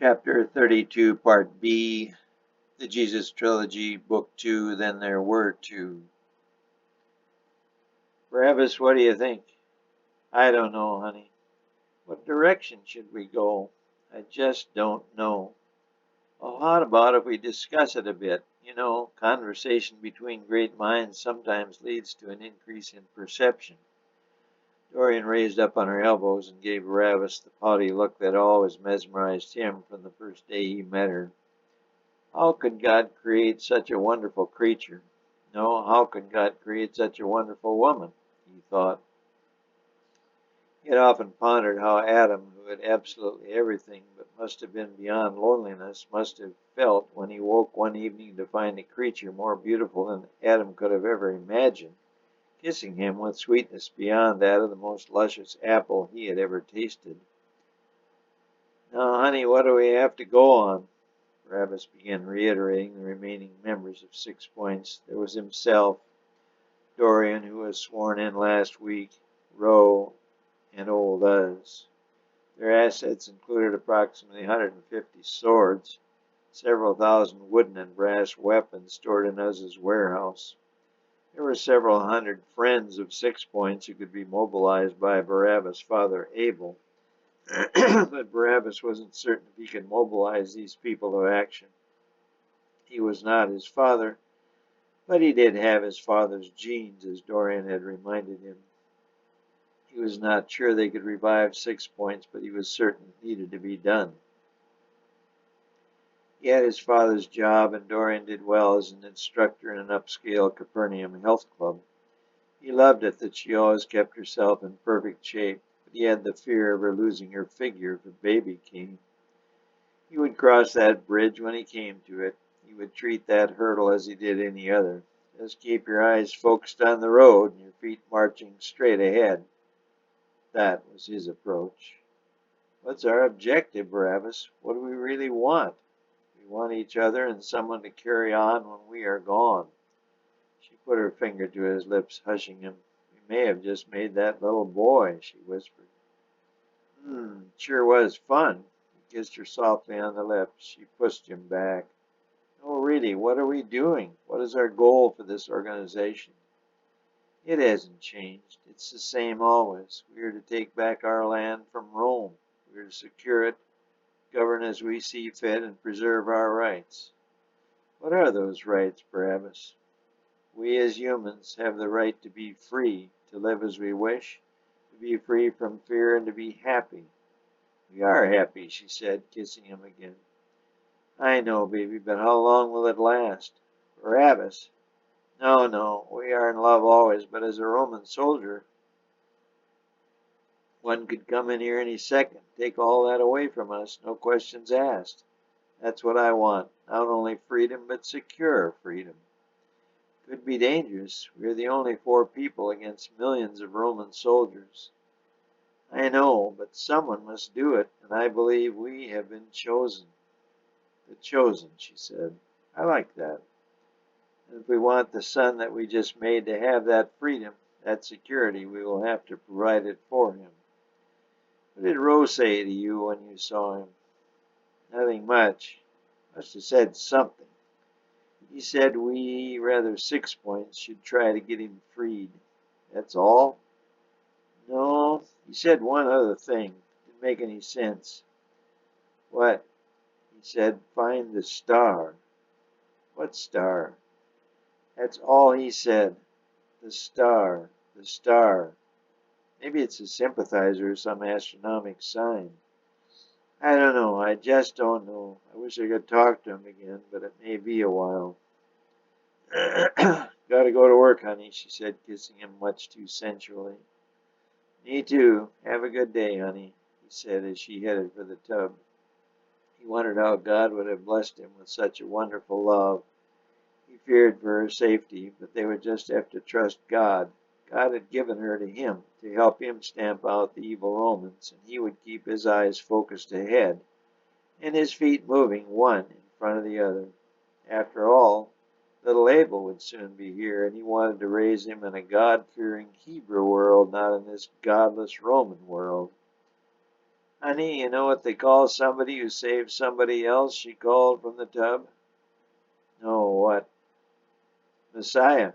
Chapter 32, Part B, the Jesus Trilogy, Book 2, Then There Were Two. Barabbas, what do you think? I don't know, honey. What direction should we go? I just don't know. Well, how about if we discuss it a bit? You know, conversation between great minds sometimes leads to an increase in perception. Dorian raised up on her elbows and gave Barabbas the pouty look that always mesmerized him from the first day he met her. How could God create such a wonderful creature? No, how could God create such a wonderful woman? He thought. He had often pondered how Adam, who had absolutely everything but must have been beyond loneliness, must have felt when he woke one evening to find a creature more beautiful than Adam could have ever imagined, kissing him with sweetness beyond that of the most luscious apple he had ever tasted. Now, honey, what do we have to go on? Barabbas began reiterating the remaining members of 6 Points. There was himself, Dorian, who was sworn in last week, Roe, and old Uz. Their assets included approximately 150 swords, several thousand wooden and brass weapons stored in Uz's warehouse. There were several hundred friends of 6 Points who could be mobilized by Barabbas' father Abel, but Barabbas wasn't certain if he could mobilize these people to action. He was not his father, but he did have his father's genes, as Dorian had reminded him. He was not sure they could revive 6 Points, but he was certain it needed to be done. He had his father's job, and Dorian did well as an instructor in an upscale Capernaum health club. He loved it that she always kept herself in perfect shape, but he had the fear of her losing her figure if a baby came. He would cross that bridge when he came to it. He would treat that hurdle as he did any other. Just keep your eyes focused on the road and your feet marching straight ahead. That was his approach. What's our objective, Barabbas? What do we really want? We want each other and someone to carry on when we are gone. She put her finger to his lips, hushing him. We may have just made that little boy, she whispered. Sure was fun. He kissed her softly on the lips. She pushed him back. Oh, really, what are we doing? What is our goal for this organization? It hasn't changed. It's the same always. We are to take back our land from Rome. We are to secure it, govern as we see fit, and preserve our rights. What are those rights, Barabbas? We as humans have the right to be free, to live as we wish, to be free from fear, and to be happy. We are happy, she said, kissing him again. I know, baby, but how long will it last? Barabbas. No, we are in love always, but as a Roman soldier, one could come in here any second, take all that away from us, no questions asked. That's what I want, not only freedom, but secure freedom. Could be dangerous. We're the only 4 people against millions of Roman soldiers. I know, but someone must do it, and I believe we have been chosen. The chosen, she said. I like that. And if we want the son that we just made to have that freedom, that security, we will have to provide it for him. What did Rose say to you when you saw him? Nothing much. Must have said something. He said we, rather 6 Points, should try to get him freed. That's all? No, he said one other thing. Didn't make any sense. What? He said, find the star. What star? That's all he said. The star. The star. Maybe it's a sympathizer or some astronomical sign. I don't know. I just don't know. I wish I could talk to him again, but it may be a while. Gotta go to work, honey, she said, kissing him much too sensually. Me too. Have a good day, honey, he said as she headed for the tub. He wondered how God would have blessed him with such a wonderful love. He feared for her safety, but they would just have to trust God. God had given her to him to help him stamp out the evil Romans, and he would keep his eyes focused ahead and his feet moving one in front of the other. After all, little Abel would soon be here, and he wanted to raise him in a God-fearing Hebrew world, not in this godless Roman world. Honey, you know what they call somebody who saves somebody else? She called from the tub. No, what? Messiah.